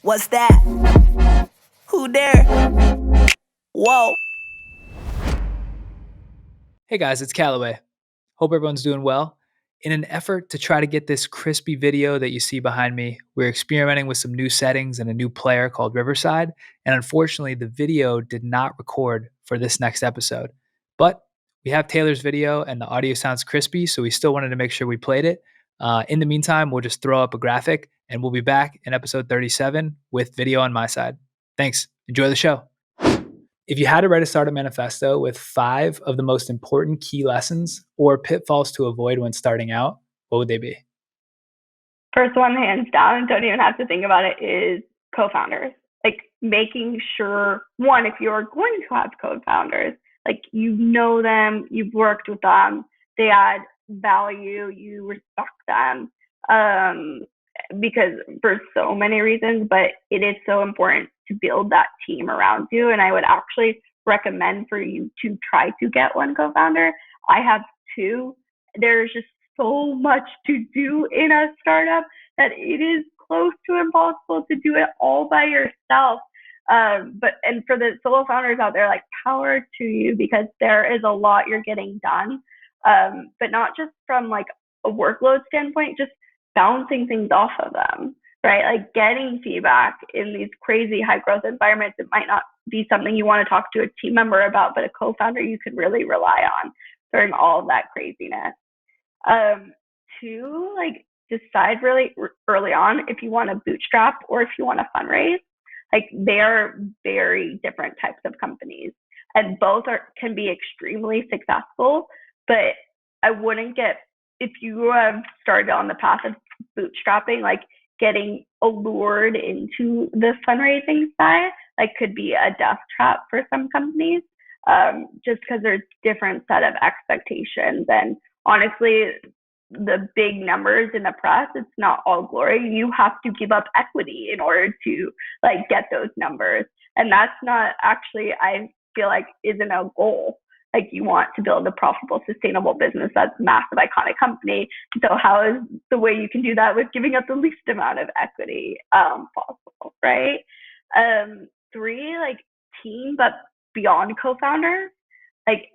What's that? Who there? Whoa. Hey guys, it's Kallaway. Hope everyone's doing well. In an effort to try to get this crispy video that you see behind me, we're experimenting with some new settings and a new player called Riverside. And unfortunately, the video did not record for this next episode. But we have Taylor's video and the audio sounds crispy, so we still wanted to make sure we played it. In the meantime, we'll just throw up a graphic and we'll be back in episode 37 with video on my side. Thanks. Enjoy the show. If you had to write a startup manifesto with 5 of the most important key lessons or pitfalls to avoid when starting out, what would they be? First one, hands down, don't even have to think about it, is co-founders. Like making sure, one, if you're going to have co-founders, like you know them, you've worked with them, they add value, you respect them, because for so many reasons, but it is so important to build that team around you. And I would actually recommend for you to try to get one co-founder. I have 2. There's just so much to do in a startup that it is close to impossible to do it all by yourself. But for the solo founders out there, like power to you, because there is a lot you're getting done. But not just from like a workload standpoint, just bouncing things off of them, right? Like getting feedback in these crazy high growth environments. It might not be something you want to talk to a team member about, but a co-founder you could really rely on during all of that craziness. 2, like decide really early on if you want to bootstrap or if you want to fundraise. Like they are very different types of companies, and both can be extremely successful. But I wouldn't get, if you have started on the path of bootstrapping, like getting allured into the fundraising side, like could be a death trap for some companies, just because there's different set of expectations. And honestly, the big numbers in the press, it's not all glory. You have to give up equity in order to like get those numbers. And that's not actually, I feel like, isn't a goal. Like you want to build a profitable, sustainable business that's a massive, iconic company. So how is the way you can do that with giving up the least amount of equity possible, right? 3, like team, but beyond co-founders, like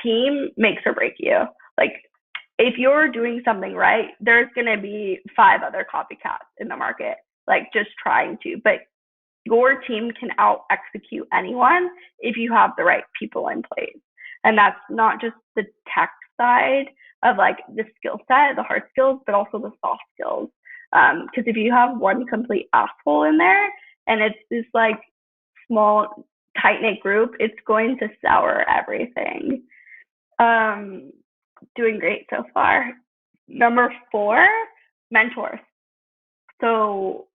team makes or break you. Like if you're doing something right, there's going to be 5 other copycats in the market, like just trying to, but your team can out execute anyone if you have the right people in place. And that's not just the tech side of like the skill set, the hard skills, but also the soft skills. Because if you have one complete asshole in there and it's this like small, tight-knit group, it's going to sour everything. Doing great so far. Number 4, mentors. So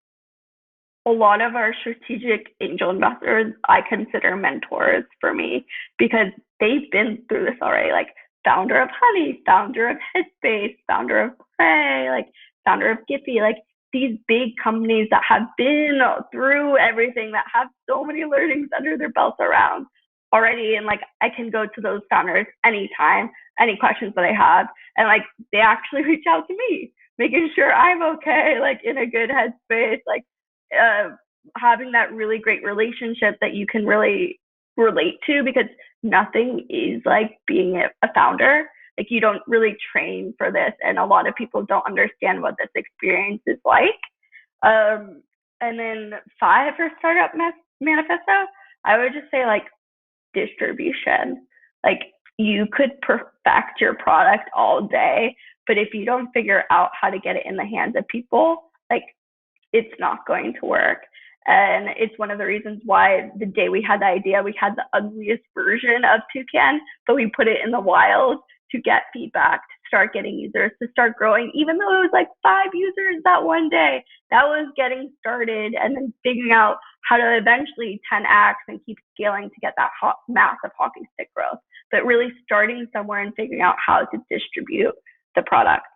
a lot of our strategic angel investors, I consider mentors for me because they've been through this already, like founder of Honey, founder of Headspace, founder of Prey, like founder of Giphy, like these big companies that have been through everything, that have so many learnings under their belts around already. And like, I can go to those founders anytime, any questions that I have. And like, they actually reach out to me, making sure I'm okay, like in a good headspace, like having that really great relationship that you can really relate to, because nothing is like being a founder. Like you don't really train for this, and a lot of people don't understand what this experience is like. And then 5 for startup manifesto, I would just say like distribution. Like you could perfect your product all day, but if you don't figure out how to get it in the hands of people, like it's not going to work. And it's one of the reasons why the day we had the idea, we had the ugliest version of Toucan, but we put it in the wild to get feedback, to start getting users, to start growing, even though it was like 5 users that one day. That was getting started, and then figuring out how to eventually 10x and keep scaling to get that massive hockey stick growth. But really starting somewhere and figuring out how to distribute the product.